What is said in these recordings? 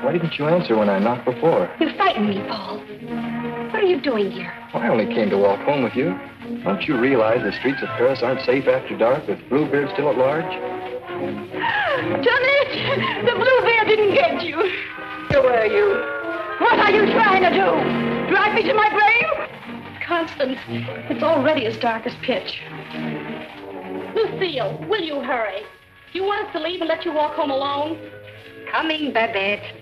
Why didn't you answer when I knocked before? You frightened me, Paul. What are you doing here? Well, I only came to walk home with you. Don't you realize the streets of Paris aren't safe after dark with Bluebeard still at large? Johnny, the Bluebeard didn't get you. Who are you? What are you trying to do? Drive me to my grave? Constance, it's already as dark as pitch. Lucille, will you hurry? Do you want us to leave and let you walk home alone? Coming, Babette.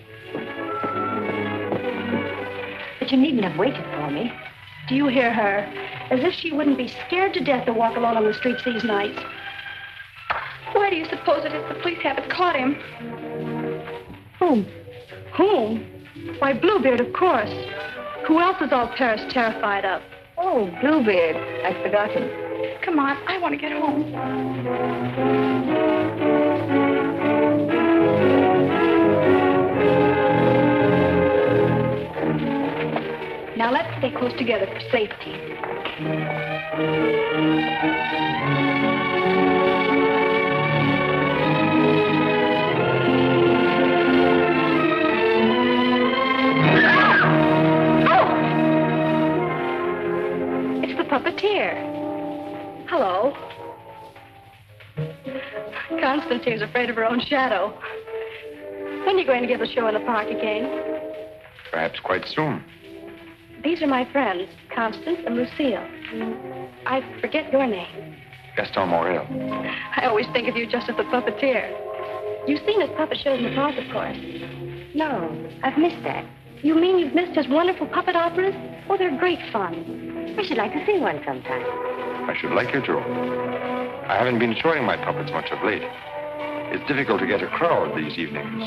But you needn't have waited for me. Do you hear her? As if she wouldn't be scared to death to walk alone on the streets these nights. Why do you suppose it is the police haven't caught him? Whom? Whom? Why, Bluebeard, of course. Who else is all Paris terrified of? Oh, Bluebeard. I'd forgotten. Come on, I want to get home. Now let's stay close together for safety. It's the puppeteer. Hello. Constance seems afraid of her own shadow. When are you going to give the show in the park again? Perhaps quite soon. These are my friends, Constance and Lucille. I forget your name. Gaston Morel. I always think of you just as the puppeteer. You've seen his puppet shows in the park, of course. No, I've missed that. You mean you've missed his wonderful puppet operas? Oh, they're great fun. I should like to see one sometime. I should like you to. I haven't been showing my puppets much of late. It's difficult to get a crowd these evenings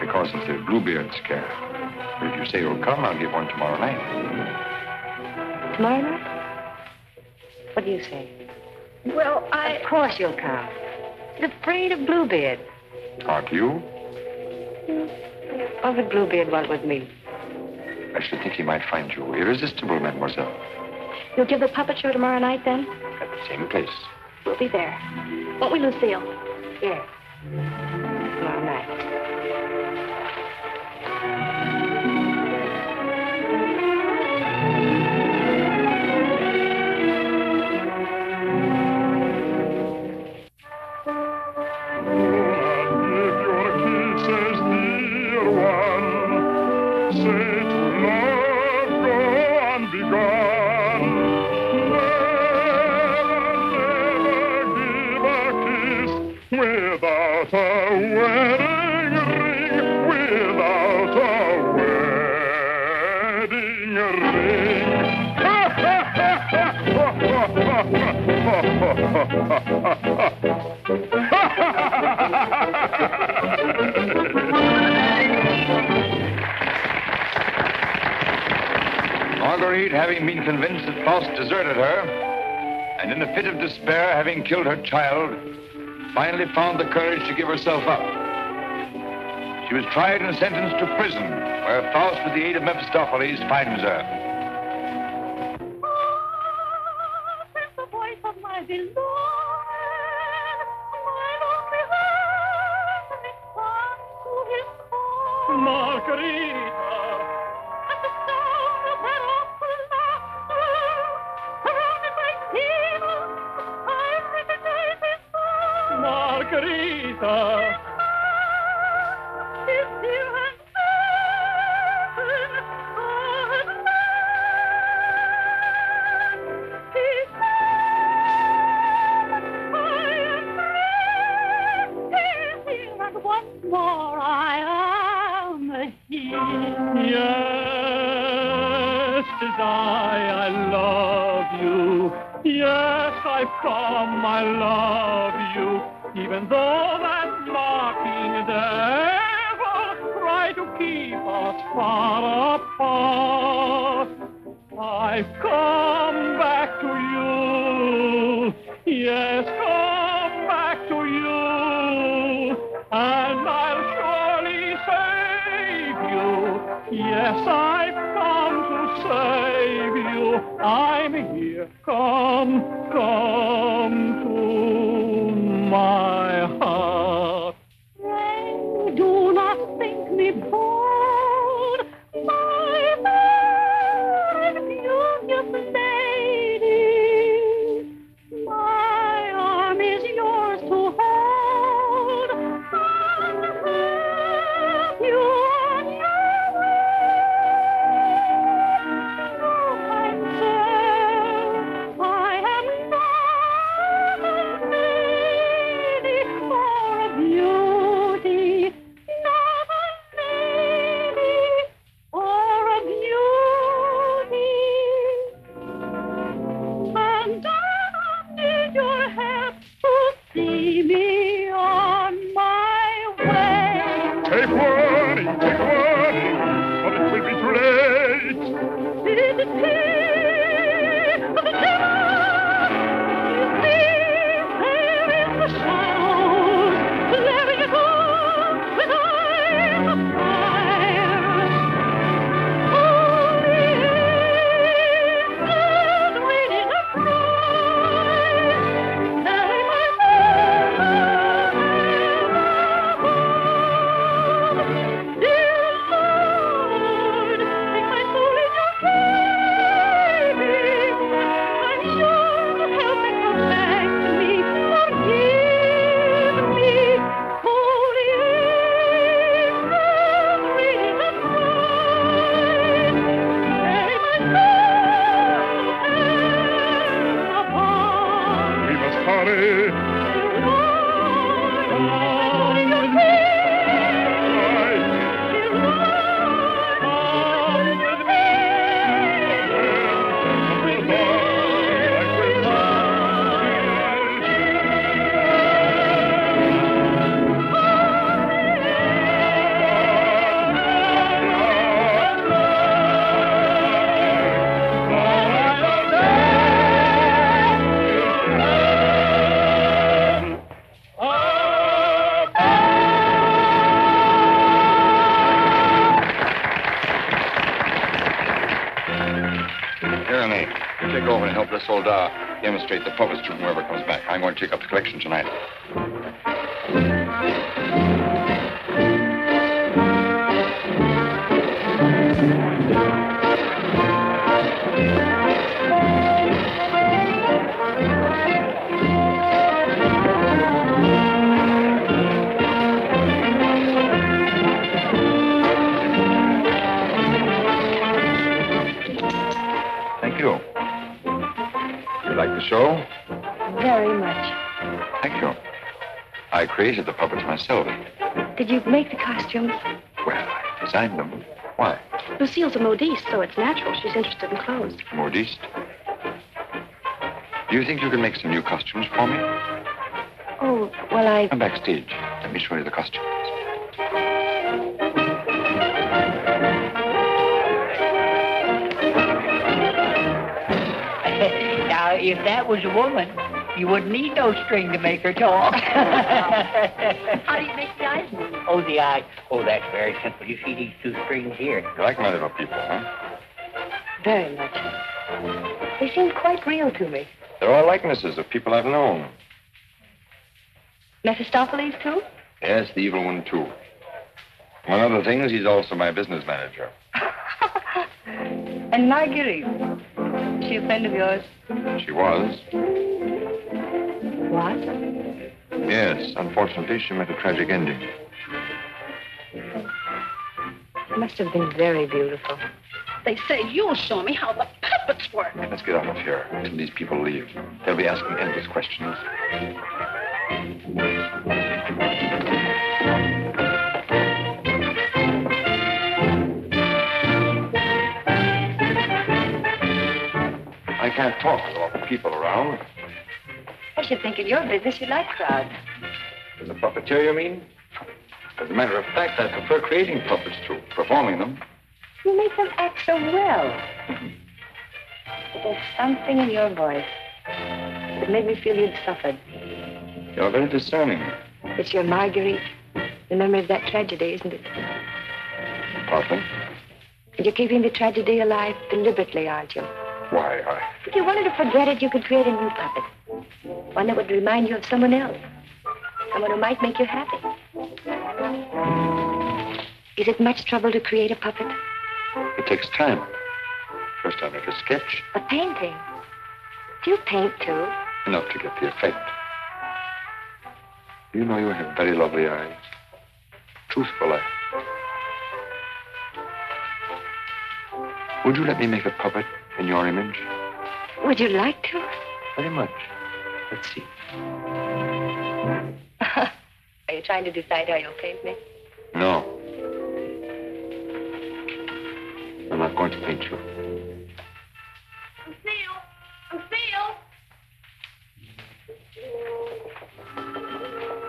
because of the Bluebeard scare. But if you say you'll come, I'll give one tomorrow night. Tomorrow night? What do you say? Well, Of course you'll come. He's afraid of Bluebeard. Aren't you? What would Bluebeard want with me? I should think he might find you irresistible, mademoiselle. You'll give the puppet show tomorrow night, then? At the same place. We'll be there. Won't we, Lucille? Yes. Tomorrow night. Marguerite, having been convinced that Faust deserted her, and in a fit of despair, having killed her child, finally found the courage to give herself up. She was tried and sentenced to prison, where Faust, with the aid of Mephistopheles, finds her. The voice of my beloved, Margarita. At the sound of that awful laughter, surrounded by people, I recognize his voice. Margarita. His dear and he said, I am here, and once more I am here. Yes, 'tis I love you. Yes, I've come, I love you. Even though that mocking devil tried to keep us far apart, I've come back to you. Yes, come back to you. And I'll surely save you. Yes, I've come to save you. I'm here. Come to my heart. Pray do not think me poor. Melanie, you take over and help this old demonstrate the puppets to whoever comes back. I'm going to take up the collection tonight. Thank you. You like the show? Very much. Thank you. I created the puppets myself. Did you make the costumes? Well, I designed them. Why? Lucille's a modiste, so it's natural she's interested in clothes. Modiste. Do you think you can make some new costumes for me? Oh, well, Come backstage. Let me show you the costumes. Now, if that was a woman, you wouldn't need no string to make her talk. How do you make the eyes move? Oh, the eye. Oh, that's very simple. You see these two strings here? You like my little people, huh? Very much. They seem quite real to me. They're all likenesses of people I've known. Mephistopheles, too? Yes, the evil one, too. Among other things, he's also my business manager. And Marguerite. Is she a friend of yours? She was. What? Yes, unfortunately, she met a tragic ending. It must have been very beautiful. They say you'll show me how the puppets work. Let's get out of here until these people leave. They'll be asking endless questions. I can't talk with all the people around. I should think in your business you like crowds. As a puppeteer, you mean? As a matter of fact, I prefer creating puppets to performing them. You make them act so well. But there's something in your voice that made me feel you'd suffered. You're very discerning. It's your Marguerite. The memory of that tragedy, isn't it? Partly. And you're keeping the tragedy alive deliberately, aren't you? Why, If you wanted to forget it, you could create a new puppet. One that would remind you of someone else. Someone who might make you happy. Is it much trouble to create a puppet? It takes time. First I make a sketch. A painting? Do you paint, too? Enough to get the effect. You know you have very lovely eyes. Truthful eyes. Would you let me make a puppet in your image? Would you like to? Very much. Let's see. Are you trying to decide how you'll paint me? No. I'm not going to paint you. Lucille!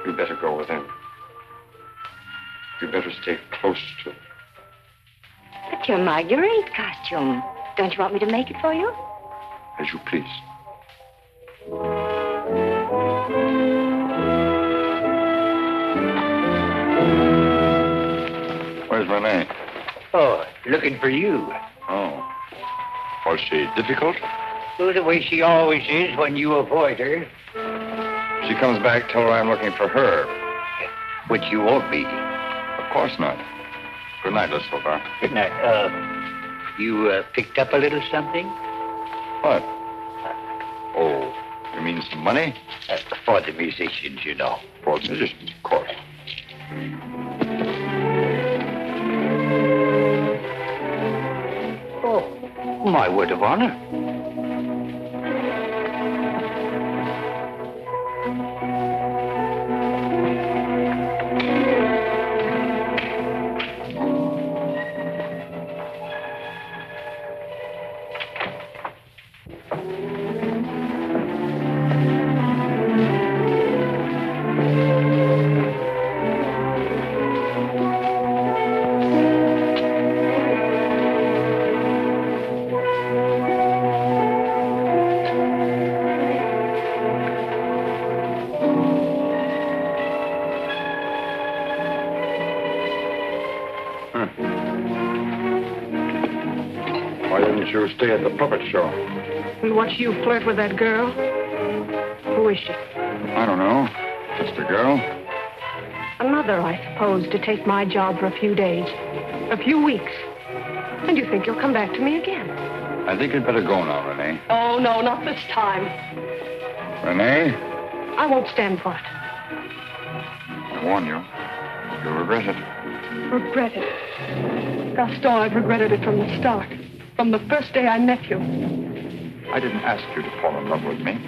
You better go with him. You better stay close to him. But your Marguerite costume. Don't you want me to make it for you? As you please. Where's Renee? Oh, looking for you. Oh. Was she difficult? Oh, the way she always is when you avoid her. She comes back, tell her I'm looking for her. Which you won't be. Of course not. Good night, Miss Silver. Good night. You picked up a little something? What? Oh, you mean some money? For the musicians, you know. For musicians, of course. Oh, my word of honor. Why, didn't you stay at the puppet show? And watch you flirt with that girl? Who is she? I don't know. Just a girl. Another, I suppose, to take my job for a few days. A few weeks. And you think you'll come back to me again? I think you'd better go now, Renee. Oh, no, not this time. Renee? I won't stand for it. I warn you. You'll regret it. Regret it? Gaston, I've regretted it from the start. From the first day I met you. I didn't ask you to fall in love with me.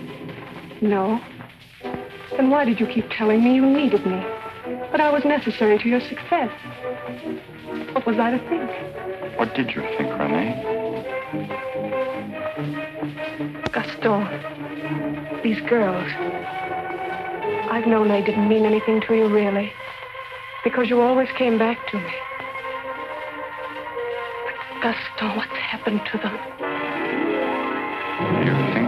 No. Then why did you keep telling me you needed me? That I was necessary to your success? What was I to think? What did you think, Renee? Gaston, these girls, I've known they didn't mean anything to you, really. Because you always came back to me. But Gaston, what's happened to them? You think?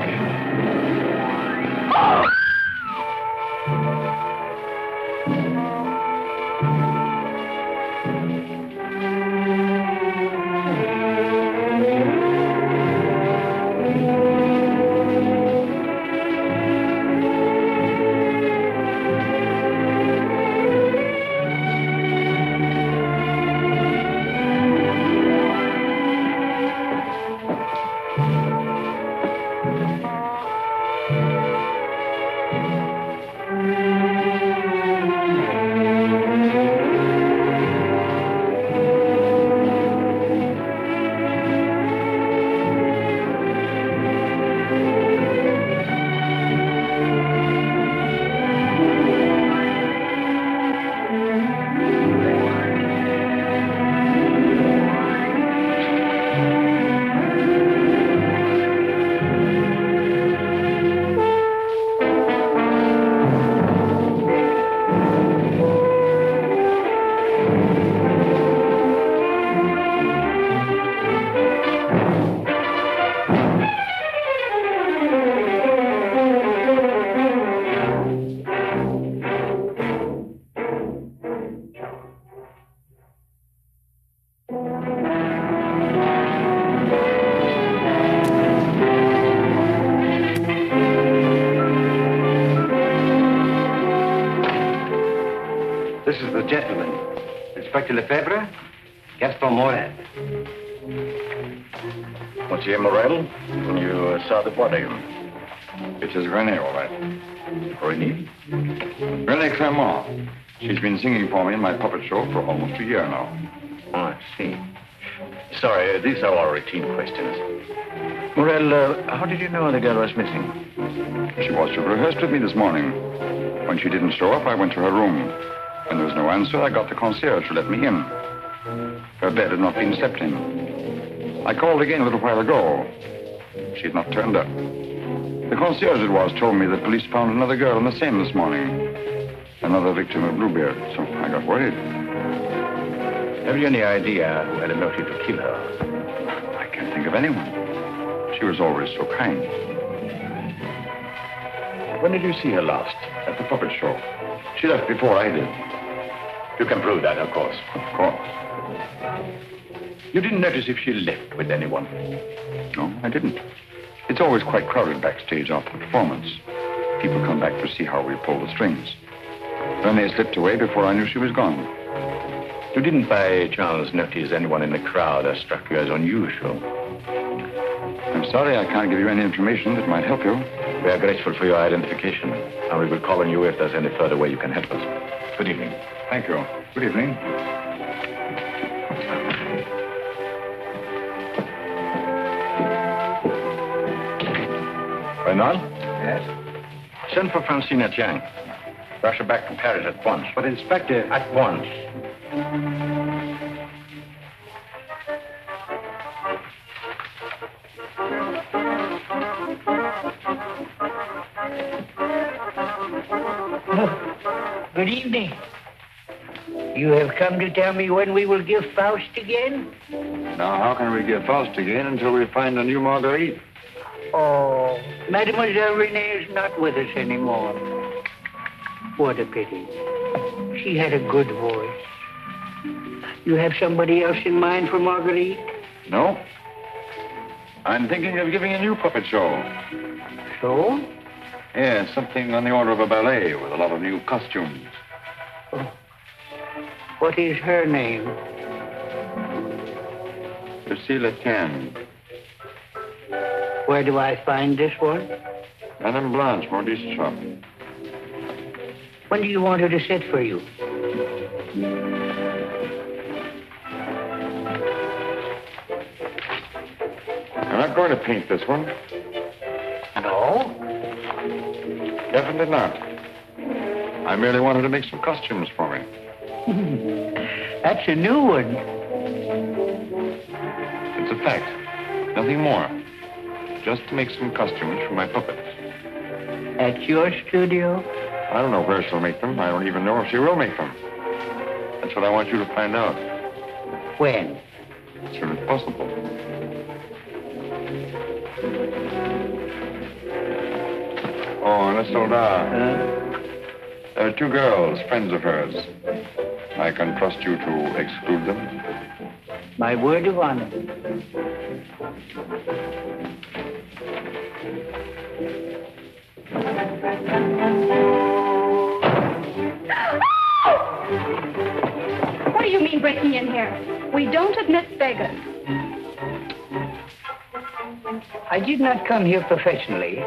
This is the gentleman. Inspector Lefebvre, Gaston Morel. Monsieur Morel, you saw the body. It is Renee, all right. Renee? Renee Clermont. She's been singing for me in my puppet show for almost a year now. Oh, I see. Sorry, these are all routine questions. Morel, how did you know the girl was missing? She was to rehearse with me this morning. When she didn't show up, I went to her room. When there was no answer, I got the concierge to let me in. Her bed had not been slept in. I called again a little while ago. She had not turned up. The concierge it was told me the police found another girl in the Seine this morning. Another victim of Bluebeard, so I got worried. Have you any idea who had a motive to kill her? I can't think of anyone. She was always so kind. When did you see her last? At the puppet show. She left before I did. You can prove that, of course. Of course. You didn't notice if she left with anyone? No, I didn't. It's always quite crowded backstage after the performance. People come back to see how we pull the strings. Renee slipped away before I knew she was gone. You didn't by chance notice anyone in the crowd that struck you as unusual? I'm sorry I can't give you any information that might help you. We are grateful for your identification, and we will call on you if there's any further way you can help us. Good evening. Thank you. Good evening. Reynald? Yes? Send for Francine Etienne. Rush her back to Paris at once. But, Inspector... At once. Good evening. You have come to tell me when we will give Faust again? Now, how can we give Faust again until we find a new Marguerite? Oh, Mademoiselle Renee is not with us anymore. What a pity. She had a good voice. You have somebody else in mind for Marguerite? No. I'm thinking of giving a new puppet show. So? Yeah, something on the order of a ballet with a lot of new costumes. Oh. What is her name? Lucille Etienne. Where do I find this one? Madame Blanche, Maurice's shop. When do you want her to sit for you? I'm not going to paint this one. No? Definitely not. I merely wanted to make some costumes for me. That's a new one. It's a fact. Nothing more. Just to make some costumes for my puppets. At your studio? I don't know where she'll make them. I don't even know if she will make them. That's what I want you to find out. When? As soon as possible. Oh, and a soldat. There are two girls, friends of hers. I can trust you to exclude them. My word of honor. What do you mean breaking in here? We don't admit beggars. I did not come here professionally.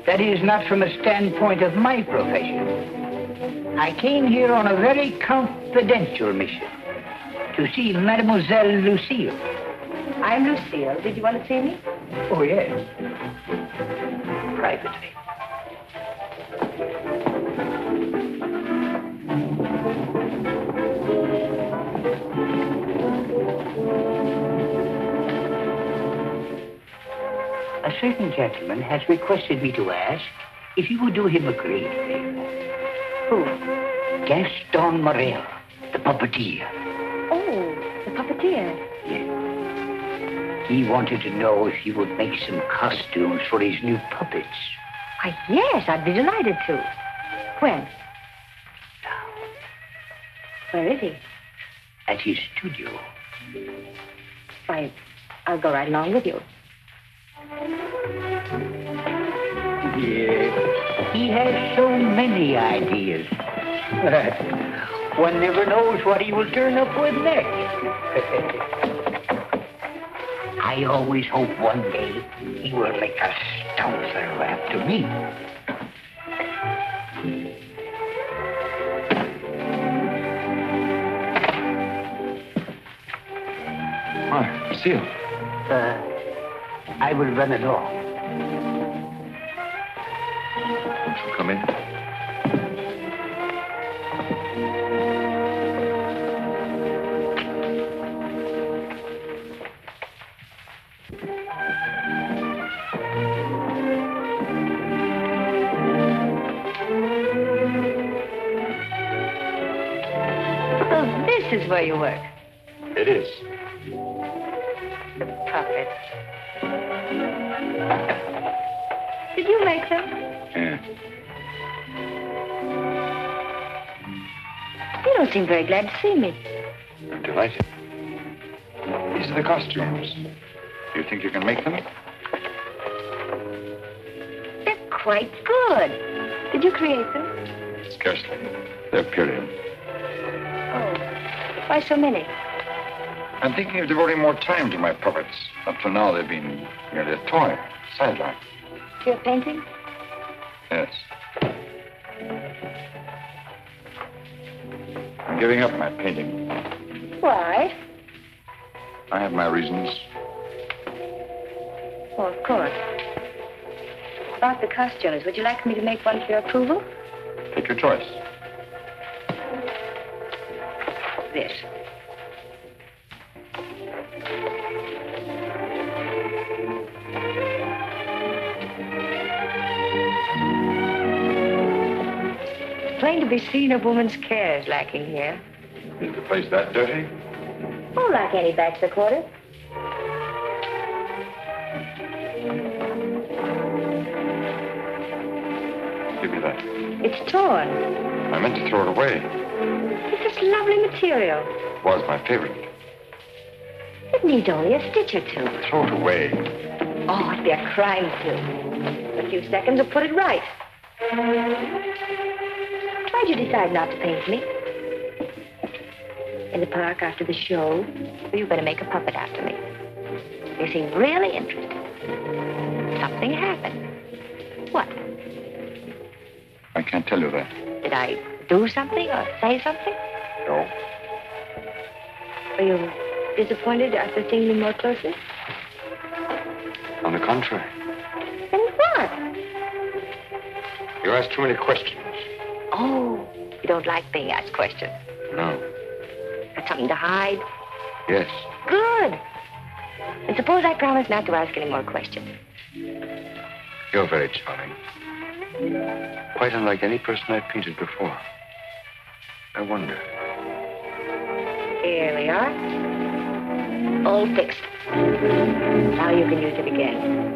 That is, not from a standpoint of my profession. I came here on a very confidential mission to see Mademoiselle Lucille. I'm Lucille. Did you want to see me? Oh, yes. Privately. A certain gentleman has requested me to ask if you would do him a great favor. Who? Gaston Morel, the puppeteer. Oh, the puppeteer. Yes. He wanted to know if you would make some costumes for his new puppets. Why, yes, I'd be delighted to. When? Where is he? At his studio. Why, I'll go right along with you. Yes. He has so many ideas. One never knows what he will turn up with next. I always hope one day he will make a stout fellow after me. Why, Lucille. I will run along. Won't you come in? So this is where you work. It is. The puppets. Did you make them? Yeah. You don't seem very glad to see me. I'm delighted. These are the costumes. Do you think you can make them? They're quite good. Did you create them? Scarcely. They're period. Oh, why so many? I'm thinking of devoting more time to my puppets. Up till now, they've been merely a toy, sideline. You're painting? Yes. I'm giving up my painting. Why? I have my reasons. Oh, of course. About the costumes, would you like me to make one for your approval? Take your choice. This. It's plain to be seen a woman's care is lacking here. Is the place that dirty? Oh, like any bachelor quarters. Give me that. It's torn. I meant to throw it away. It's this lovely material. It was my favorite. It needs only a stitch or two. Throw it away. Oh, it'd be a crime to. A few seconds will put it right. Why'd you decide not to paint me? In the park after the show, were you going to make a puppet after me? You seem really interested. Something happened. What? I can't tell you that. Did I do something or say something? No. Were you disappointed after seeing me more closely? On the contrary. Then what? You asked too many questions. Oh, you don't like being asked questions. No. Got something to hide? Yes. Good. And suppose I promise not to ask any more questions. You're very charming. Quite unlike any person I've painted before. I wonder. Here we are. All fixed. Now you can use it again.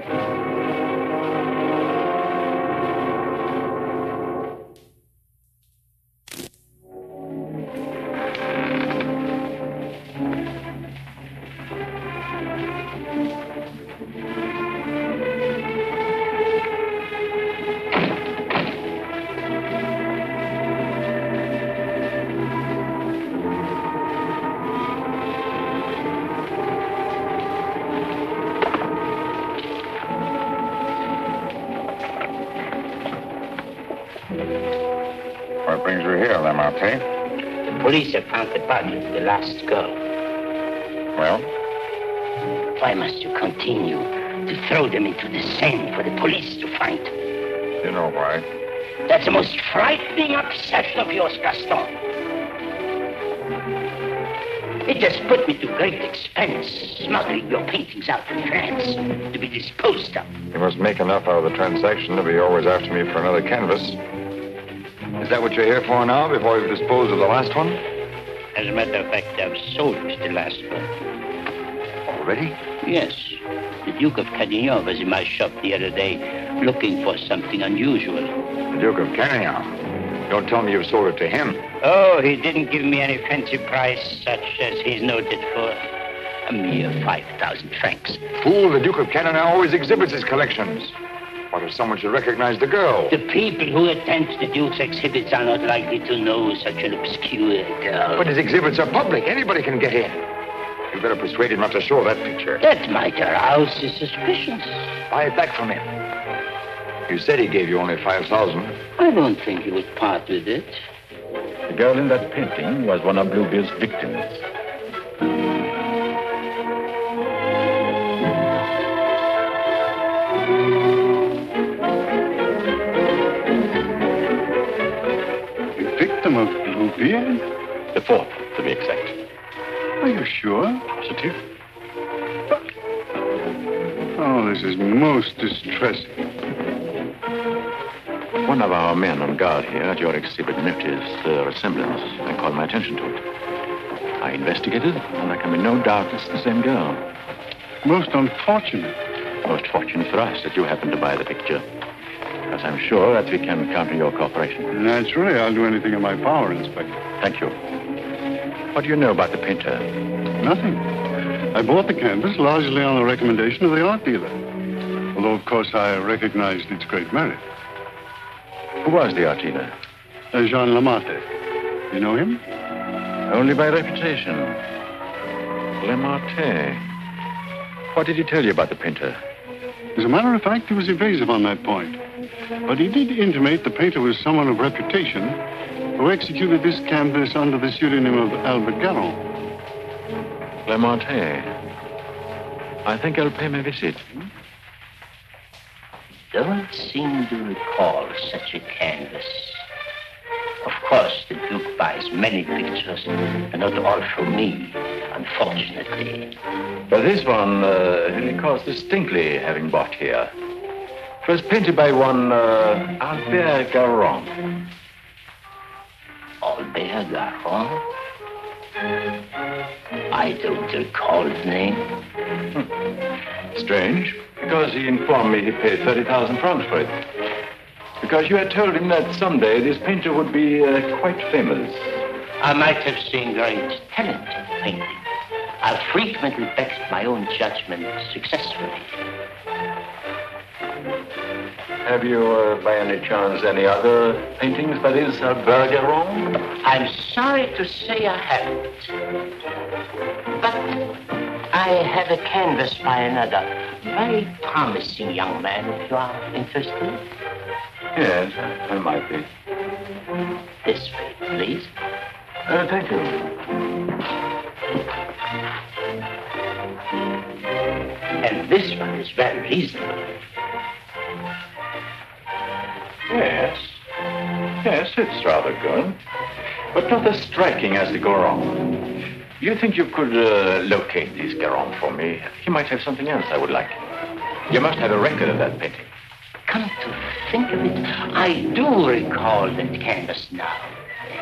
What brings you here, Lamarté? The police have found the body of the last girl. Well? Why must you continue to throw them into the Seine for the police to find? You know why. That's the most frightening obsession of yours, Gaston. It has put me to great expense, smuggling your paintings out to France to be disposed of. You must make enough out of the transaction to be always after me for another canvas. Is that what you're here for now, before you've disposed of the last one? As a matter of fact, I've sold the last one. Already? Yes. The Duke of Cadignan was in my shop the other day looking for something unusual. The Duke of Cadignan? Don't tell me you've sold it to him. Oh, he didn't give me any fancy price such as he's noted for. A mere 5,000 francs. Fool, the Duke of Cadignan always exhibits his collections. What if someone should recognize the girl? The people who attend the Duke's exhibits are not likely to know such an obscure girl. But his exhibits are public. Anybody can get in. You better persuade him not to show that picture. That might arouse his suspicions. Buy it back from him. You said he gave you only 5,000. I don't think he would part with it. The girl in that painting was one of Bluebeard's victims. Victim of Bluebeard? The fourth, to be exact. Are you sure? Positive. Oh, this is most distressing. One of our men on guard here at your exhibit noticed the resemblance and called my attention to it. I investigated, and there can be no doubt it's the same girl. Most unfortunate. Most fortunate for us that you happened to buy the picture. Because I'm sure that we can count on your cooperation. Naturally, I'll do anything in my power, Inspector. Thank you. What do you know about the painter? Nothing. I bought the canvas largely on the recommendation of the art dealer. Although, of course, I recognized its great merit. Who was the art dealer? Jean Lamarté. You know him? Only by reputation. Lamarté. What did he tell you about the painter? As a matter of fact, he was evasive on that point. But he did intimate the painter was someone of reputation who executed this canvas under the pseudonym of Albert Garon. Lamarté. I think I'll pay him a visit. Don't seem to recall such a canvas. Of course, the Duke buys many pictures, and not all from me, unfortunately. But this one, he recalls distinctly having bought here. It was painted by one Albert Garon. Albert Garon? I don't recall the name. Strange, because he informed me he paid 30,000 francs for it. Because you had told him that someday this painter would be quite famous. I might have seen great talent in painting. I've frequently backed my own judgment successfully. Have you, by any chance, any other paintings, that is, Bergeron? I'm sorry to say I haven't. But I have a canvas by another very promising young man, if you are interested. Yes, I might be. This way, please. Thank you. And this one is very reasonable. Yes. Yes, it's rather good. But not as striking as the Goron. Do you think you could locate this Goron for me? He might have something else I would like. You must have a record of that painting. Come to think of it, I do recall that canvas now.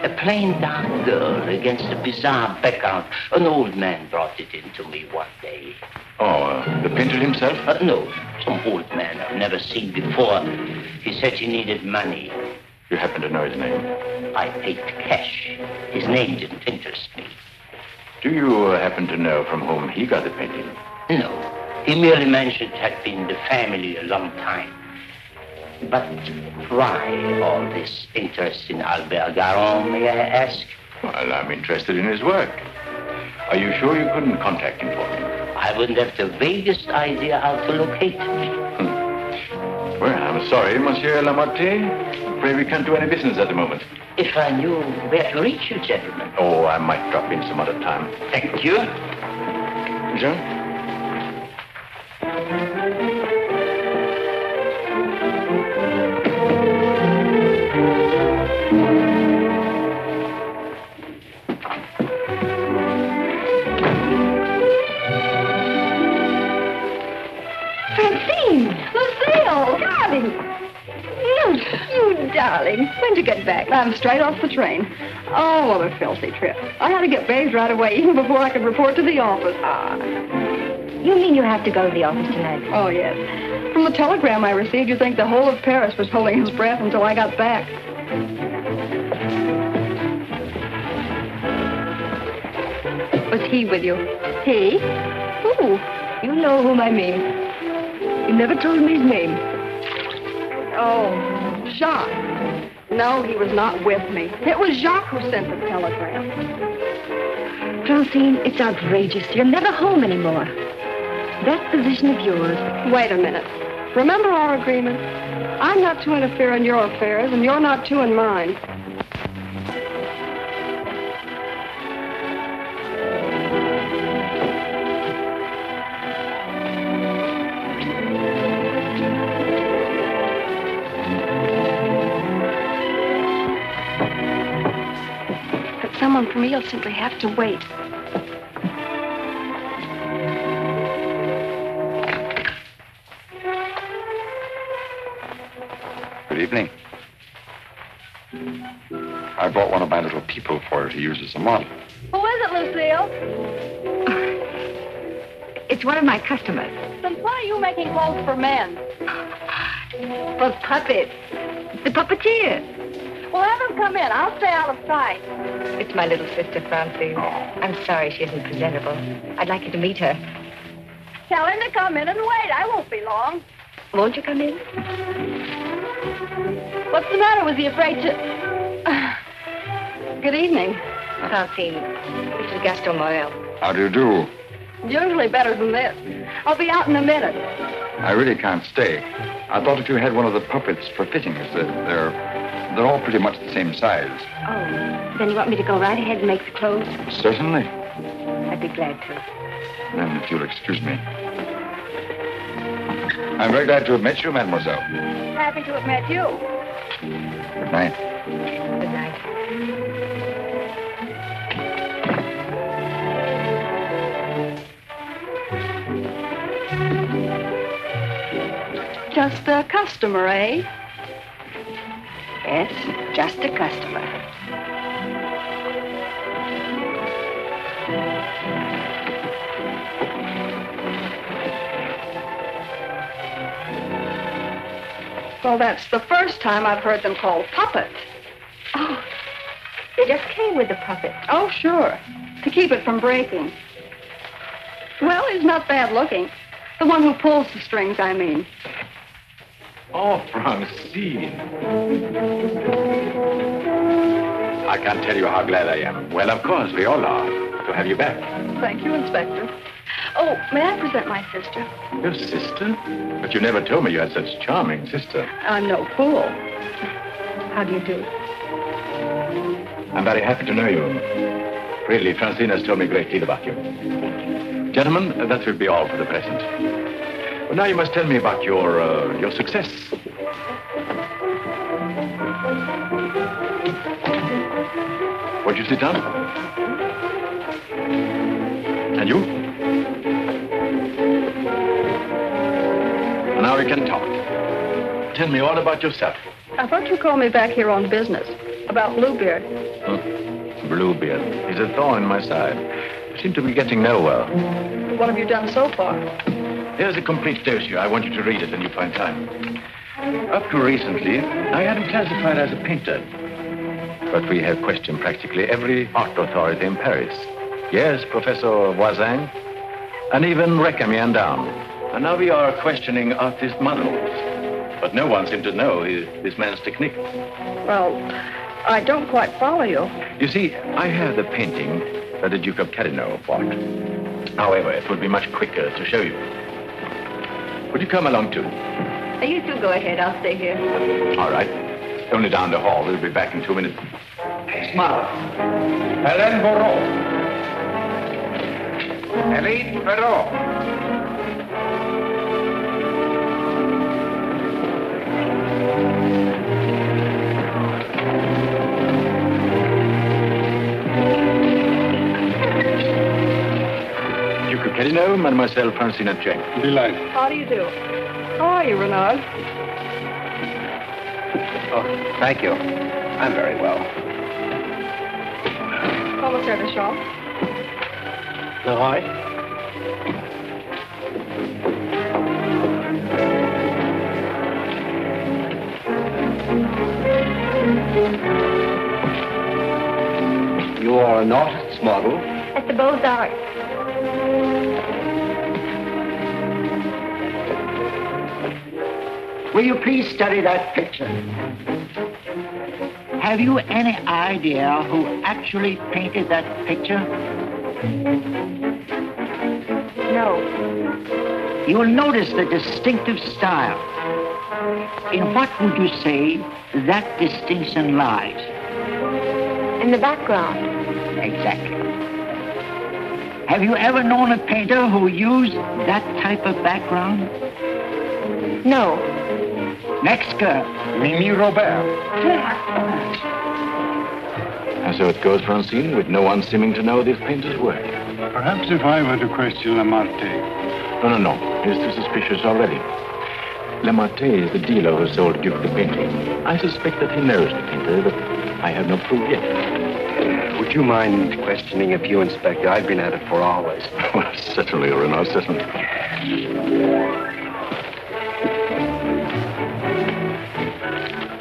A plain dark girl against a bizarre background. An old man brought it in to me one day. Oh, the painter himself? No, some old man I've never seen before. He said he needed money. You happen to know his name? I paid cash. His name didn't interest me. Do you happen to know from whom he got the painting? No, he merely mentioned it had been the family a long time. But why all this interest in Albert Garon, may I ask? Well, I'm interested in his work. Are you sure you couldn't contact him for me? I wouldn't have the vaguest idea how to locate him. Well, I'm sorry, Monsieur Lamotte. Afraid we can't do any business at the moment. If I knew where to reach you, gentlemen. Oh, I might drop in some other time. Thank you. Jean? You darling. When'd you get back? I'm straight off the train. Oh, what a filthy trip. I had to get bathed right away, even before I could report to the office. You mean you have to go to the office tonight? Oh, yes. From the telegram I received, you'd think the whole of Paris was holding his breath until I got back. Was he with you? He? Who? You know whom I mean. You never told me his name. Oh, Jacques. No, he was not with me. It was Jacques who sent the telegram. Francine, it's outrageous. You're never home anymore. That position of yours. Wait a minute. Remember our agreement? I'm not to interfere in your affairs, and you're not to in mine. Someone for me will simply have to wait. Good evening. I brought one of my little people for her to use as a model. Who is it, Lucille? It's one of my customers. Then why are you making clothes for men? For puppets. The puppeteer. Well, have them come in. I'll stay out of sight. It's my little sister, Francine. I'm sorry she isn't presentable. I'd like you to meet her. Tell him to come in and wait. I won't be long. Won't you come in? What's the matter? Was he afraid to... Good evening. Francine, Mr. Gaston Morel. How do you do? Usually better than this. I'll be out in a minute. I really can't stay. I thought if you had one of the puppets for fittings, they're all pretty much the same size. Oh, then you want me to go right ahead and make the clothes? Certainly. I'd be glad to. Then, if you'll excuse me. I'm very glad to have met you, mademoiselle. Happy to have met you. Good night. Good night. Just a customer, eh? Yes, just a customer. Well, that's the first time I've heard them called puppets. Oh, they just came with the puppet. Oh, sure. To keep it from breaking. Well, he's not bad looking. The one who pulls the strings, I mean. Oh, Francine. I can't tell you how glad I am. Well, of course, we all are, to have you back. Thank you, Inspector. Oh, may I present my sister? Your sister? But you never told me you had such a charming sister. I'm no fool. How do you do? I'm very happy to know you. Really, Francine has told me a great deal about you. Gentlemen, that will be all for the present. But now you must tell me about your success. Won't you sit down? And you? Now we can talk. Tell me all about yourself. I thought you called me back here on business. About Bluebeard. Bluebeard. He's a thorn in my side. You seem to be getting nowhere. What have you done so far? Here's a complete dossier. I want you to read it when you find time. Up to recently, I had him classified as a painter. But we have questioned practically every art authority in Paris. Yes, Professor Voisin, and even Recamier down. And now we are questioning artist models. But no one seemed to know this man's technique. Well, I don't quite follow you. You see, I have the painting that the Duke of Carignan bought. However, it would be much quicker to show you. Would you come along too? You two go ahead. I'll stay here. All right. Only down the hall. We'll be back in 2 minutes. Smile. Hélène Borot. Hélène Borot. Duke of Carignan, Mademoiselle Francine Jane. Delighted. How do you do? How are you, Renard? Oh, thank you. I'm very well. Commissaire Deschamps. Leroy? You are an artist's model? At the Beaux-Arts. Will you please study that picture? Have you any idea who actually painted that picture? No. You will notice the distinctive style. In what would you say that distinction lies? In the background. Exactly. Have you ever known a painter who used that type of background? No. Next girl. Mimi Robert. And so it goes, Francine, with no one seeming to know this painter's work. Perhaps if I were to question Lamartine. No. He's too suspicious already. Lamartine is the dealer who sold Duke the painting. I suspect that he knows the painter, but I have no proof yet. Would you mind questioning a few, Inspector? I've been at it for hours. Well, certainly, Renaud, certainly.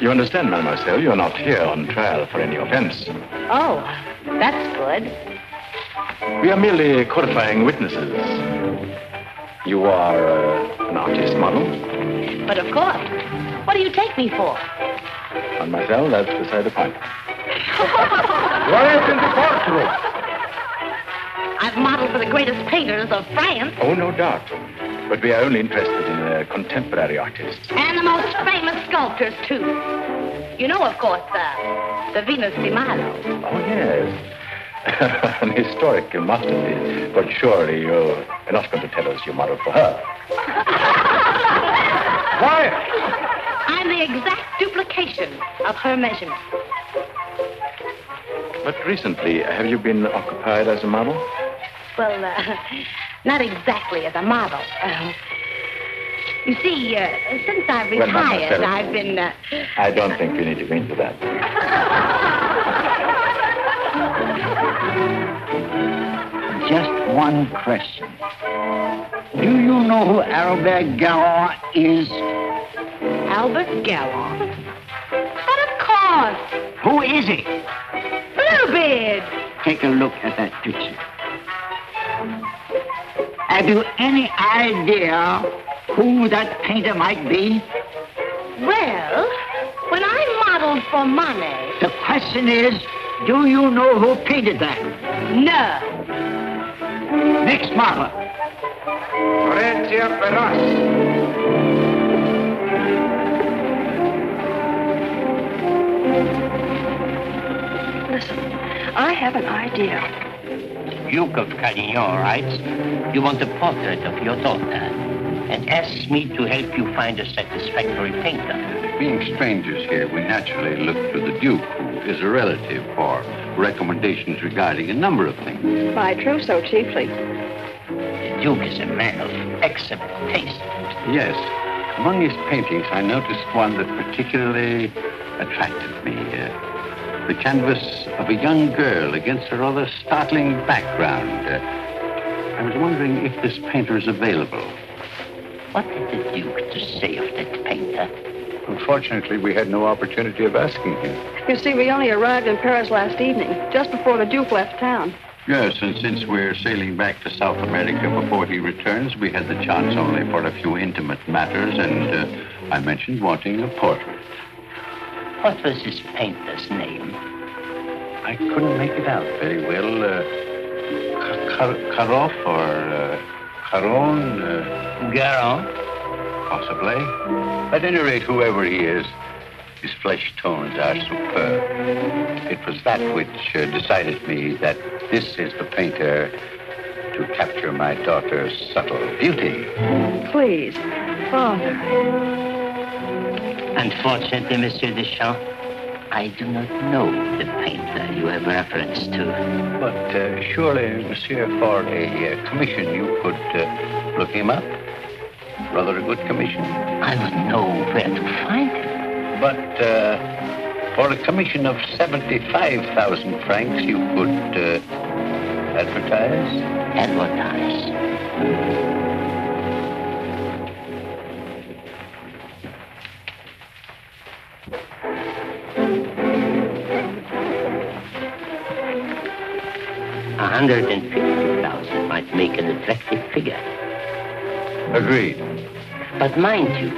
You understand, mademoiselle, you're not here on trial for any offense. Oh, that's good. We are merely qualifying witnesses. You are an artist model? But of course. What do you take me for? Mademoiselle, that's beside the point. Right in the courtroom. I've modeled for the greatest painters of France. Oh, no doubt. But we are only interested in contemporary artists. And the most famous sculptors, too. You know, of course, the Venus de Milo. Oh, yes. An historical masterpiece. But surely you're not going to tell us you modeled for her. Quiet. I'm the exact duplication of her measurements. But recently, have you been occupied as a model? Well, not exactly as a model. You see, since I've Well, retired, mademoiselle, I've been... I don't think we need to go into that. Just one question. Do you know who Albert Garon is? Albert Garon? But of course. Who is he? Bluebeard. Take a look at that picture. Have you any idea who that painter might be? Well, when I modeled for money... The question is, do you know who painted that? No. Next model. Florencia Peros. Listen, I have an idea. Duke of Carignan writes, you want a portrait of your daughter and asks me to help you find a satisfactory painter. Being strangers here, we naturally look to the Duke, who is a relative, for recommendations regarding a number of things. My trousseau, chiefly. The Duke is a man of excellent taste. Yes. Among his paintings, I noticed one that particularly attracted me. The canvas of a young girl against a rather startling background. I was wondering if this painter is available. What did the Duke to say of that painter? Unfortunately, we had no opportunity of asking him. You see, we only arrived in Paris last evening, just before the Duke left town. Yes, and since we're sailing back to South America before he returns, we had the chance only for a few intimate matters, and I mentioned wanting a portrait. What was this painter's name? I couldn't make it out very well. Karoff or Caron? Garon? Possibly. At any rate, whoever he is, his flesh tones are superb. It was that which decided me that this is the painter to capture my daughter's subtle beauty. Please, Father. Unfortunately, Monsieur Deschamps, I do not know the painter you have reference to. But surely, Monsieur, for a commission, you could look him up. Rather a good commission. I would know where to find him. But for a commission of 75,000 francs, you could advertise? Advertise. 150,000 might make an attractive figure. Agreed. But mind you,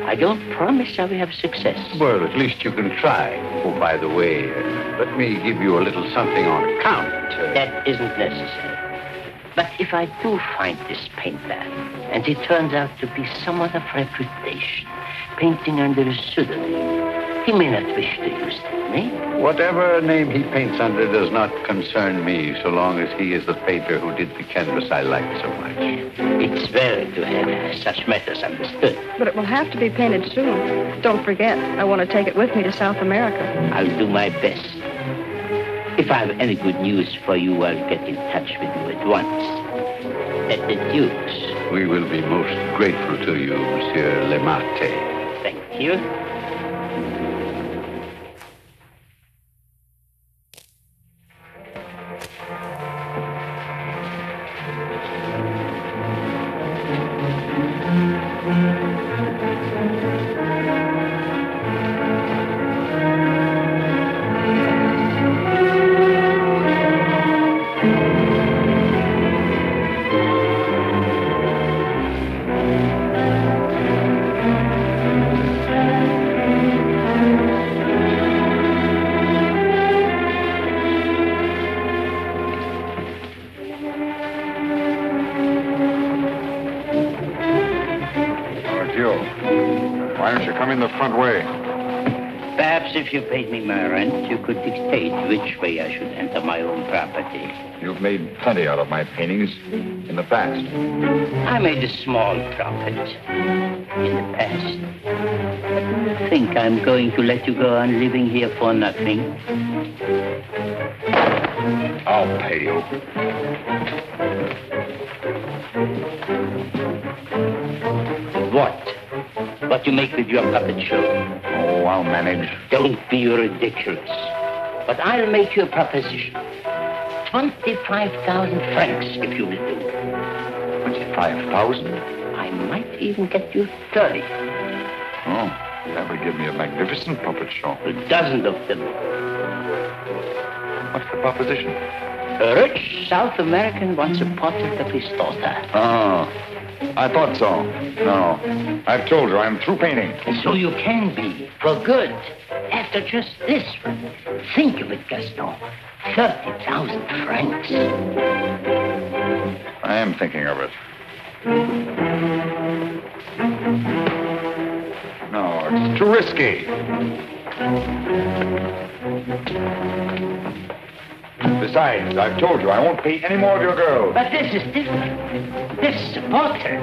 I don't promise I will have success. Well, at least you can try. Oh, by the way, let me give you a little something on account. That isn't necessary. But if I do find this painter, and he turns out to be someone of reputation, painting under a pseudonym, he may not wish to use that name. Whatever name he paints under does not concern me, so long as he is the painter who did the canvas I like so much. It's well to have such matters understood. But it will have to be painted soon. Don't forget, I want to take it with me to South America. I'll do my best. If I have any good news for you, I'll get in touch with you at once. At the Duke's. We will be most grateful to you, Monsieur Lemate. Thank you. If you paid me my rent, you could dictate which way I should enter my own property. You've made plenty out of my paintings in the past. I made a small profit in the past. But do you think I'm going to let you go on living here for nothing? I'll pay you. What? What you make with your puppet show? Oh, I'll manage. Don't be ridiculous. But I'll make you a proposition. 25,000 francs, if you will do. 25,000? I might even get you 30. Oh, that would give me a magnificent puppet show. A dozen of them. What's the proposition? A rich South American wants a portrait of his daughter. Oh, I thought so. No. I've told her I'm through painting. So you can be, for good. After just this. Think of it, Gaston. 30,000 francs. I am thinking of it. No, it's too risky. Besides, I've told you I won't pay any more of your girls. But this is different. This is a portrait.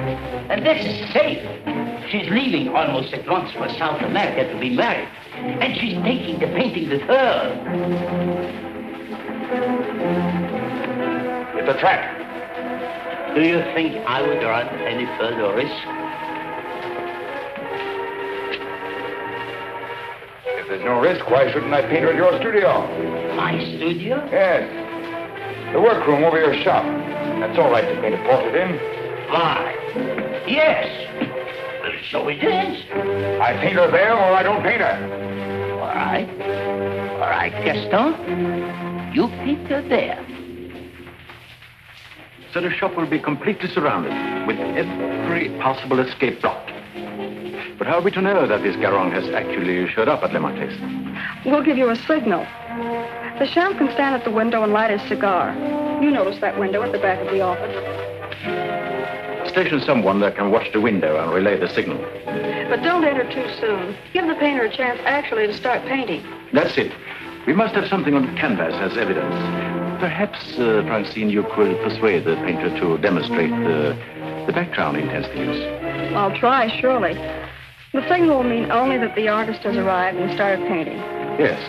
And this is safe. She's leaving almost at once for South America to be married. And she's taking the painting with her. It's a trap. Do you think I would run any further risk? If there's no risk, why shouldn't I paint her at your studio? My studio? Yes. The workroom over your shop. That's all right to paint a portrait in. Why? Yes. So it is. I paint her there or I don't paint her. All right. All right, Gaston. You paint her there. So the shop will be completely surrounded, with every possible escape blocked. But how are we to know that this Garon has actually showed up at Le Marquis? We'll give you a signal. The sheriff can stand at the window and light his cigar. You notice that window at the back of the office. Station someone that can watch the window and relay the signal. But don't enter too soon. Give the painter a chance actually to start painting. That's it. We must have something on canvas as evidence. Perhaps, Francine, you could persuade the painter to demonstrate the background he intends to use. I'll try, surely. The signal will mean only that the artist has arrived and started painting. Yes.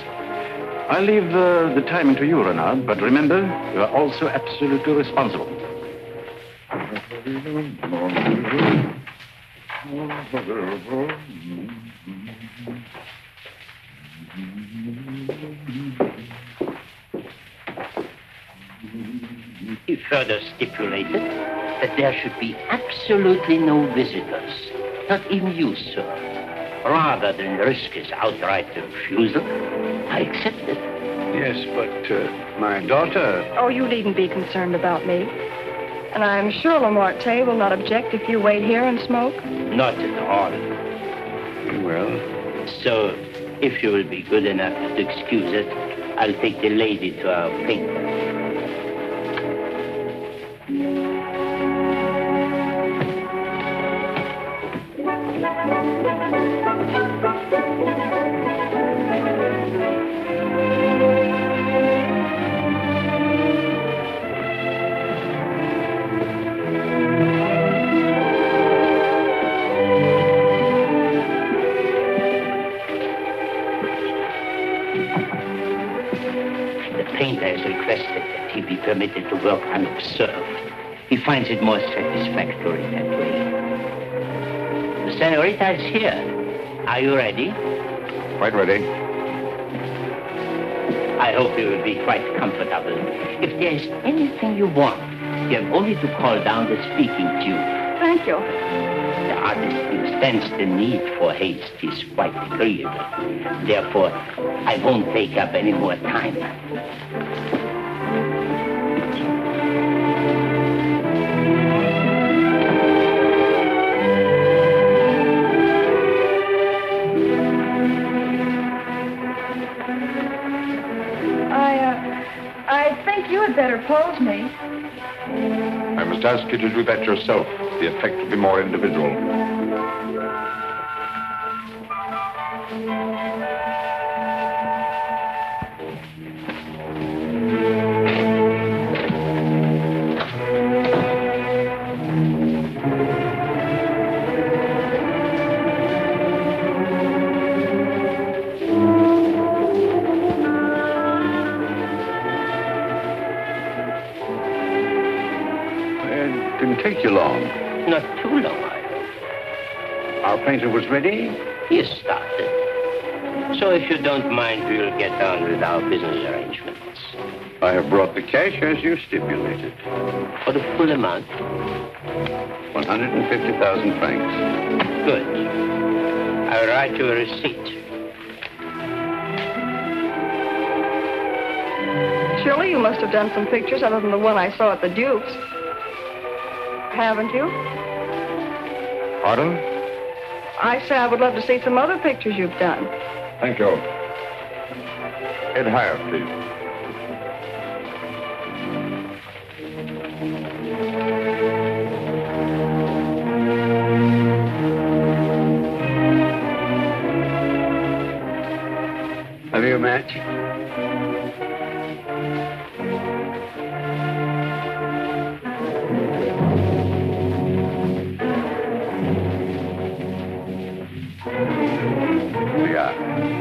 I'll leave the timing to you, Renard, but remember, you are also absolutely responsible. He further stipulated that there should be absolutely no visitors, not even you, sir. Rather than risk his outright refusal, I accepted. Yes, but my daughter... Oh, you needn't be concerned about me. And I'm sure Lamarté will not object if you wait here and smoke. Not at all. Well... So, if you will be good enough to excuse it, I'll take the lady to our painter. Permitted to work unobserved. He finds it more satisfactory that way. The senorita is here. Are you ready? Quite ready. I hope you will be quite comfortable. If there is anything you want, you have only to call down the speaking tube. Thank you. The artist understands the need for haste. He's quite agreeable. Therefore, I won't take up any more time. I think you had better pose me. I must ask you to do that yourself. The effect will be more individual. Take you long. Not too long, I hope. Our painter was ready? He started. So if you don't mind, we'll get on with our business arrangements. I have brought the cash as you stipulated. For the full amount? 150,000 francs. Good. I'll write you a receipt. Surely you must have done some pictures other than the one I saw at the Duke's. Haven't you? Pardon? I say I would love to see some other pictures you've done. Thank you. Head higher, please. Have you a match?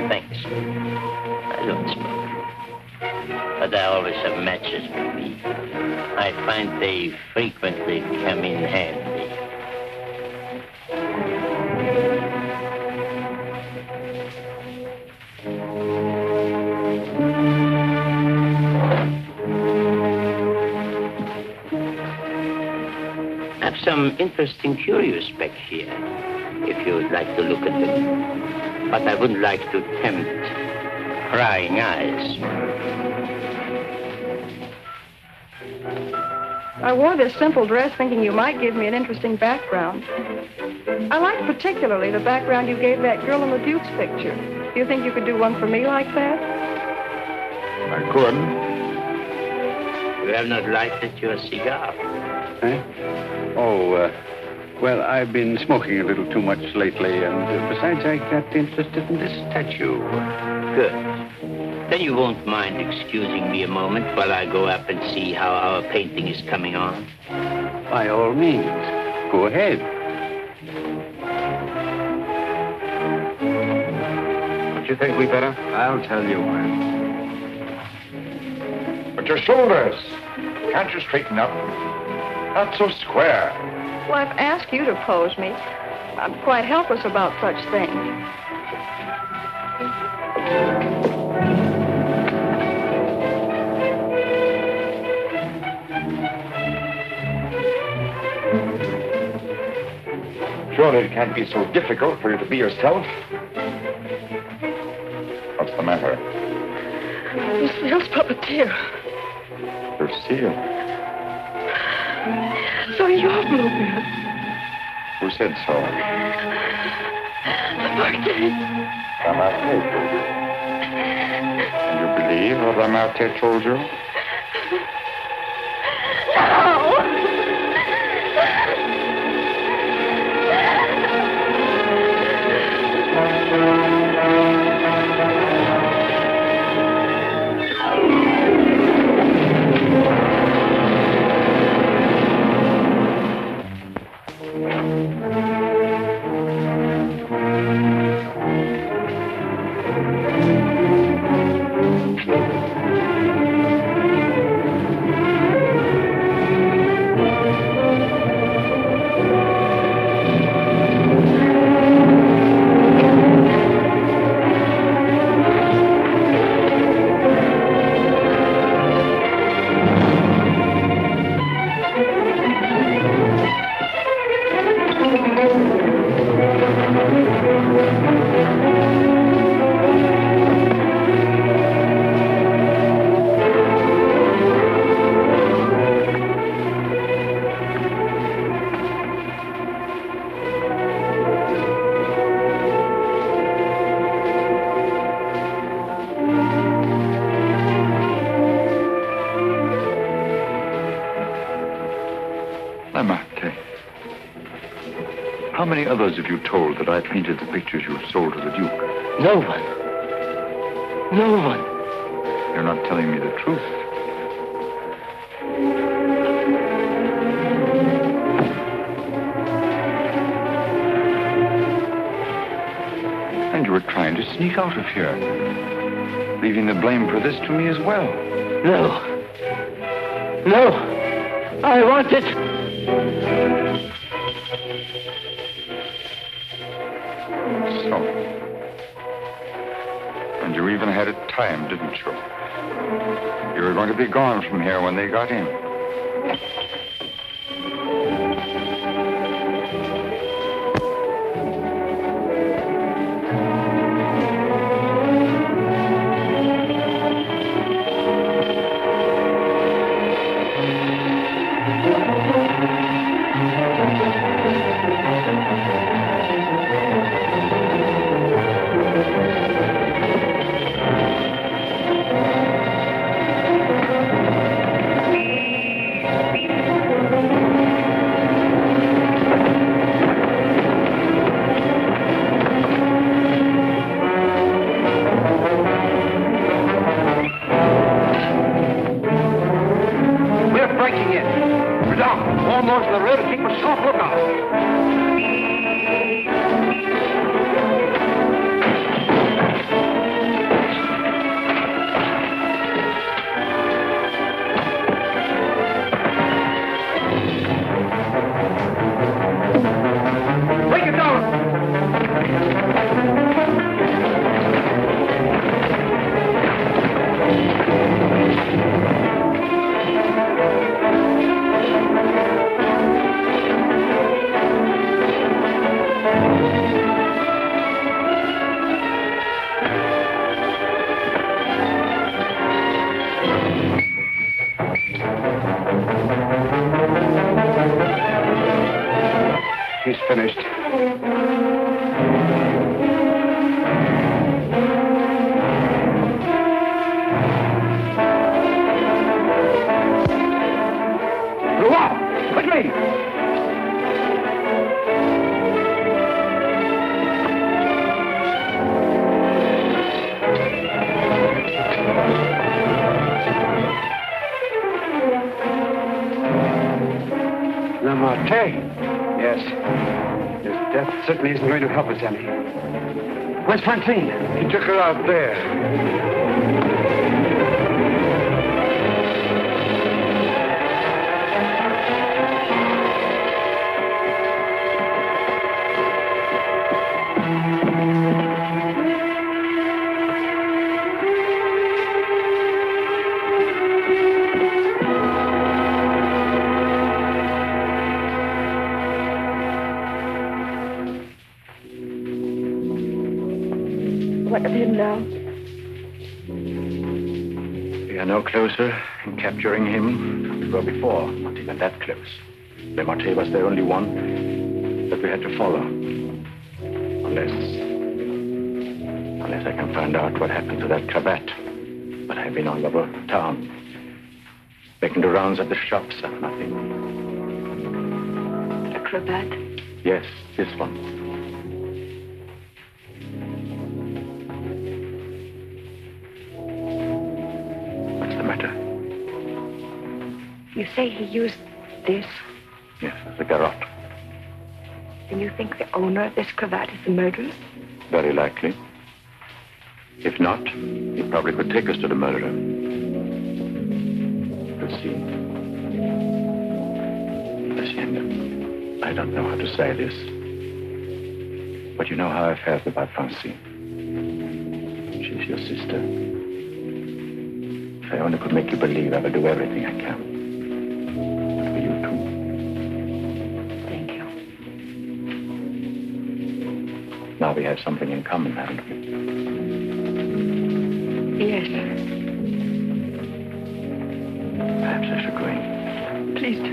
Thanks. I don't smoke. But I always have matches with me. I find they frequently come in handy. I have some interesting curios back here, if you would like to look at them. But I wouldn't like to tempt prying eyes. I wore this simple dress thinking you might give me an interesting background. I liked particularly the background you gave that girl in the Duke's picture. Do you think you could do one for me like that? I could. You have not lighted your cigar. Eh? Oh, well, I've been smoking a little too much lately, and besides, I got interested in this statue. Good. Then you won't mind excusing me a moment while I go up and see how our painting is coming on? By all means. Go ahead. Don't you think we better? I'll tell you when. But your shoulders. Can't you straighten up? Not so square. Well, I've asked you to pose me. I'm quite helpless about such things. Surely it can't be so difficult for you to be yourself. What's the matter? Lucille's puppeteer. Lucille. So you're Bluebeard. Who said so? Lamartine. Lamartine. And you believe what Lamartine told you? How many others have you told that I painted the pictures you sold to the Duke? No one. No one. You're not telling me the truth. And you were trying to sneak out of here, leaving the blame for this to me as well. No. No. I want it. So. And you even had it timed, didn't you? You were going to be gone from here when they got in. That certainly isn't going to help us any. Where's Francine? He took her out there. What of him now? We are no closer in capturing him than we were before. Not even that close. Le Marche was the only one that we had to follow. Unless I can find out what happened to that cravat. But I've been all over town, making the rounds at the shops and nothing. The cravat? Yes, this one. What's the matter? You say he used this? Yes, the garrote. And you think the owner of this cravat is the murderer? Very likely. If not, he probably could take us to the murderer. We'll see. Hacienda, I don't know how to say this, but you know how I felt about Francine. She's your sister. If I only could make you believe, I will do everything I can. But for you too. Thank you. Now we have something in common, haven't we? Yes. Perhaps I should go in. Please do.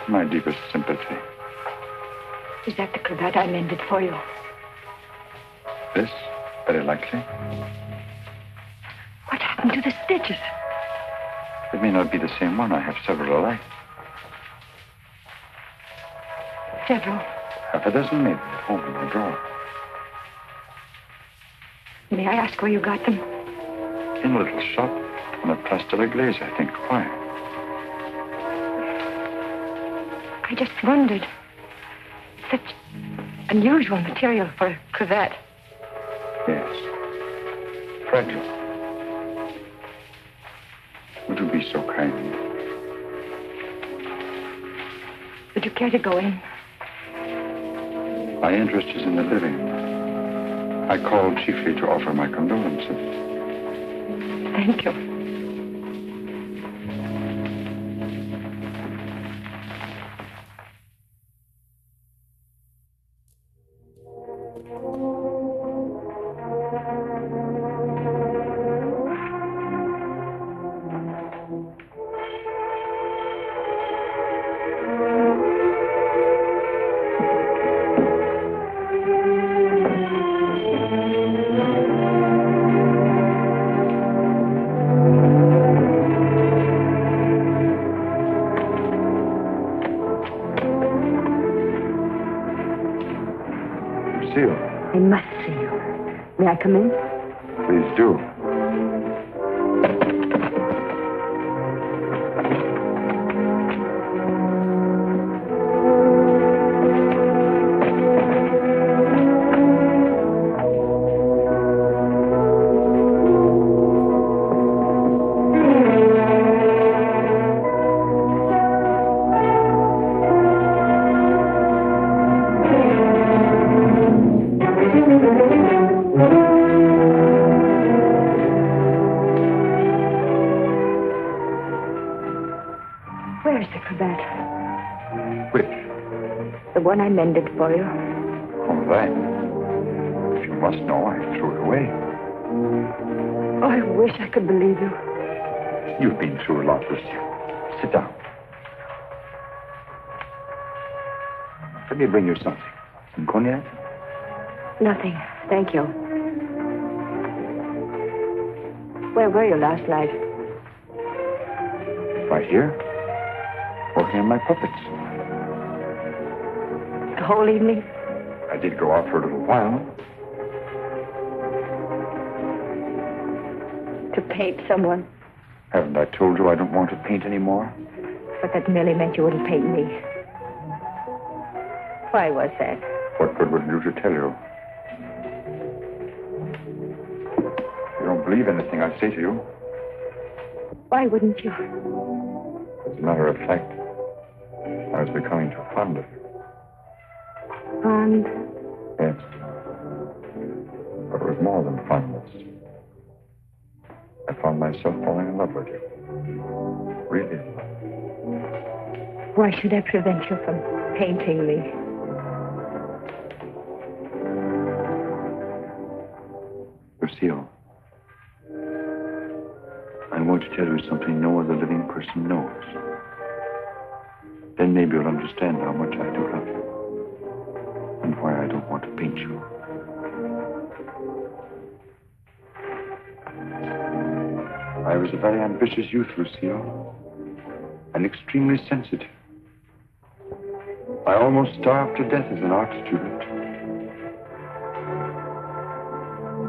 My deepest sympathy. Is that the cravat I mended for you? This? Very likely. What happened to the stitches? It may not be the same one. I have several alike. Several. Half a dozen maybe at home in my drawer. May I ask where you got them? In a little shop on a Place de la Glaise, I think. Why? I just wondered. Such unusual material for a cravat. Yes. Fragile. Would you be so kind? Would you care to go in? My interest is in the living. I called chiefly to offer my condolences. Thank you. I must see you. May I come in? Please do. Where's the cravat? Which? The one I mended for you. Oh, that. If you must know, I threw it away. Oh, I wish I could believe you. You've been through a lot, Lucia. Sit down. Let me bring you something. Some cognac? Nothing. Thank you. Where were you last night? Right here. Working on my puppets. The whole evening? I did go out for a little while. To paint someone. Haven't I told you I don't want to paint anymore? But that merely meant you wouldn't paint me. Why was that? What good would it do to tell you? You don't believe anything I say to you. Why wouldn't you? As a matter of fact, I was becoming too fond of you. Fond? Yes. But it was more than fondness. I found myself falling in love with you. Really in love. Why should that prevent you from painting me? Lucille, I'm going to tell you something no other living person knows. Then maybe you'll understand how much I do love you. And why I don't want to paint you. I was a very ambitious youth, Lucille. And extremely sensitive. I almost starved to death as an art student.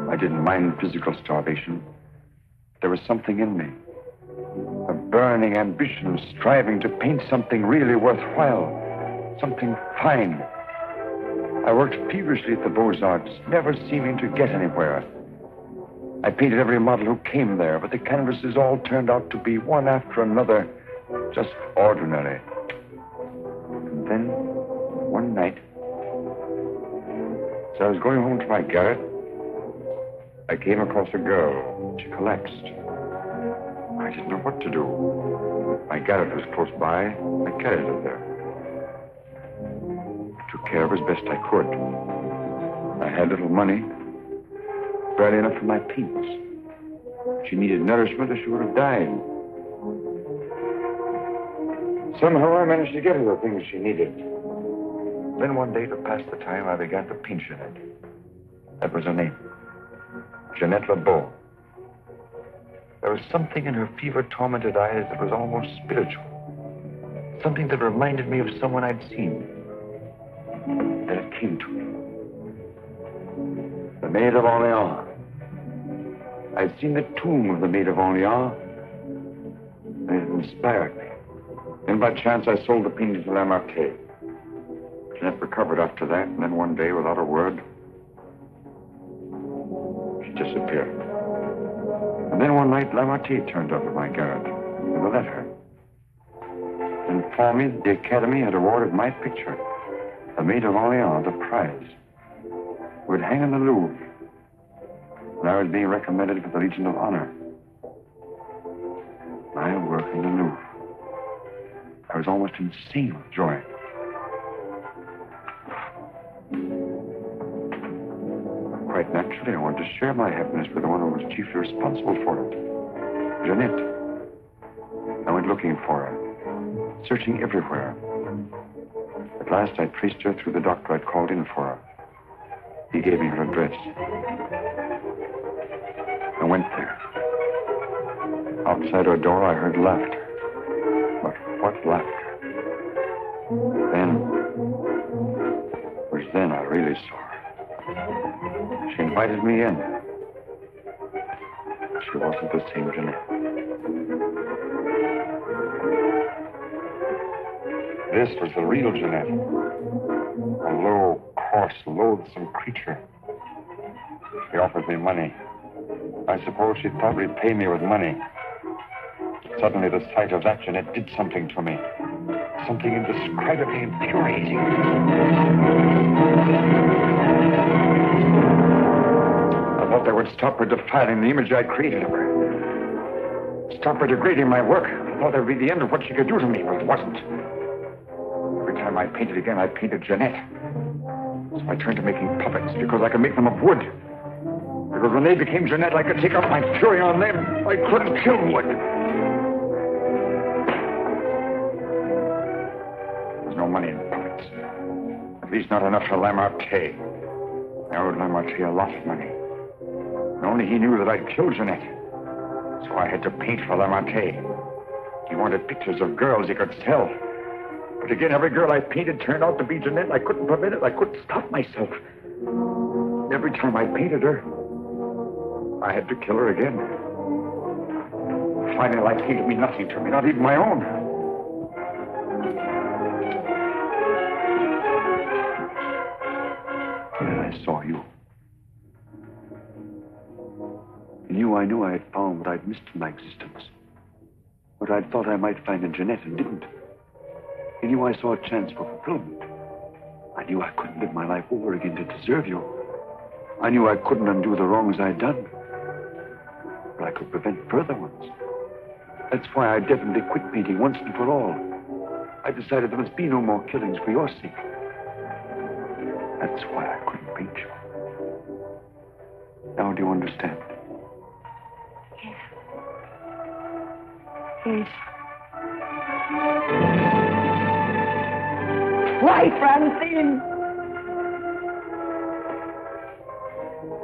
I didn't mind physical starvation. There was something in me. A burning ambition, striving to paint something really worthwhile. Something fine. I worked feverishly at the Beaux-Arts, never seeming to get anywhere. I painted every model who came there, but the canvases all turned out to be one after another, just ordinary. And then, one night, as I was going home to my garret, I came across a girl. She collapsed. I didn't know what to do. My garret was close by. I carried her there. I took care of her as best I could. I had little money, barely enough for my paints. She needed nourishment or she would have died. Somehow I managed to get her the things she needed. Then one day, to pass the time, I began to paint Jeanette. That was her name. Jeanette LeBeau. There was something in her fever-tormented eyes that was almost spiritual. Something that reminded me of someone I'd seen. Then it came to me. The Maid of Orleans. I'd seen the tomb of the Maid of Orleans, and it inspired me. Then by chance I sold the painting to Lamartine. Jeanette recovered after that, and then one day, without a word, she disappeared. And then one night, Lamartine turned up at my garret with a letter. And informed me that the Academy had awarded my picture, The Maid of Orleans, a prize. It would hang in the Louvre. And I was being recommended for the Legion of Honor. My work in the Louvre. I was almost insane with joy. Quite naturally, I wanted to share my happiness with the one who was chiefly responsible for it. Jeanette. I went looking for her, searching everywhere. At last, I traced her through the doctor I'd called in for her. He gave me her address. I went there. Outside her door, I heard laughter. But what laughter? Then, it was then I really saw her. She invited me in. She wasn't the same Jeanette. This was the real Jeanette. A low, coarse, loathsome creature. She offered me money. I suppose she thought repay me with money. Suddenly, the sight of that Jeanette did something to me. Something indescribably infuriating. I thought that would stop her defiling the image I'd created of her. Stop her degrading my work. I thought that would be the end of what she could do to me, but it wasn't. Every time I painted again, I painted Jeanette. So I turned to making puppets because I could make them of wood. Because when they became Jeanette, I could take out my fury on them. I couldn't kill wood. There's no money in puppets. At least not enough for Lamartine. I owed Lamarche a lot of money. And only he knew that I'd killed Jeanette. So I had to paint for Lamarche. He wanted pictures of girls he could sell. But again, every girl I painted turned out to be Jeanette. I couldn't prevent it. I couldn't stop myself. Every time I painted her, I had to kill her again. Finally, life seemed to mean nothing to me, not even my own. Then I saw you. In you, I knew I had found what I'd missed in my existence. What I'd thought I might find in Jeanette and didn't. In you, I saw a chance for fulfillment. I knew I couldn't live my life over again to deserve you. I knew I couldn't undo the wrongs I'd done. But I could prevent further ones. That's why I definitely quit painting once and for all. I decided there must be no more killings for your sake. That's why I couldn't paint you. Now do you understand? Yes. Yes. Why, Francine?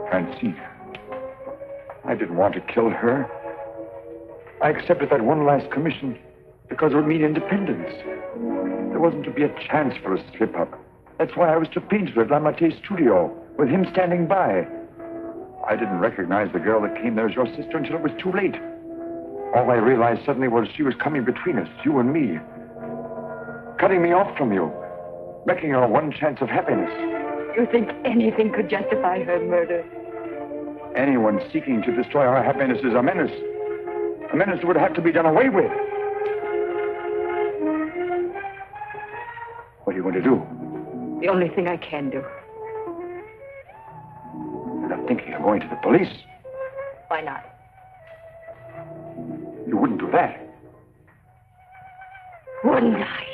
Francine, I didn't want to kill her. I accepted that one last commission because it would mean independence. There wasn't to be a chance for a slip-up. That's why I was to paint her at Lamarche's studio, with him standing by. I didn't recognize the girl that came there as your sister until it was too late. All I realized suddenly was she was coming between us, you and me. Cutting me off from you. Wrecking our one chance of happiness. You think anything could justify her murder? Anyone seeking to destroy our happiness is a menace. A menace that would have to be done away with. What are you going to do? The only thing I can do. You're not thinking of going to the police. Why not? You wouldn't do that. Wouldn't I?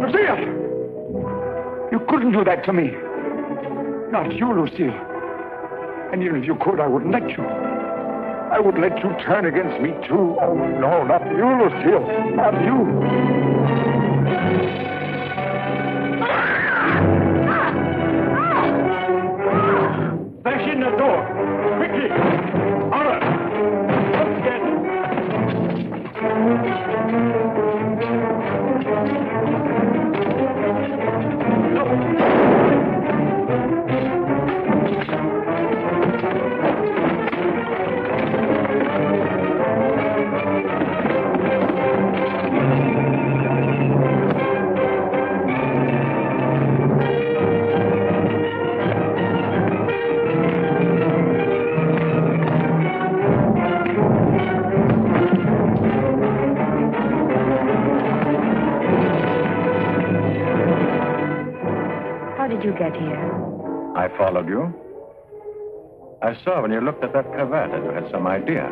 Lucille! You couldn't do that to me. Not you, Lucille. And even if you could, I wouldn't let you. I would let you turn against me, too. Oh, no, not you, Lucille. Not you. Bash in the door. Quickly. Honor. Let's get. You get here? I followed you. I saw when you looked at that cravat that you had some idea.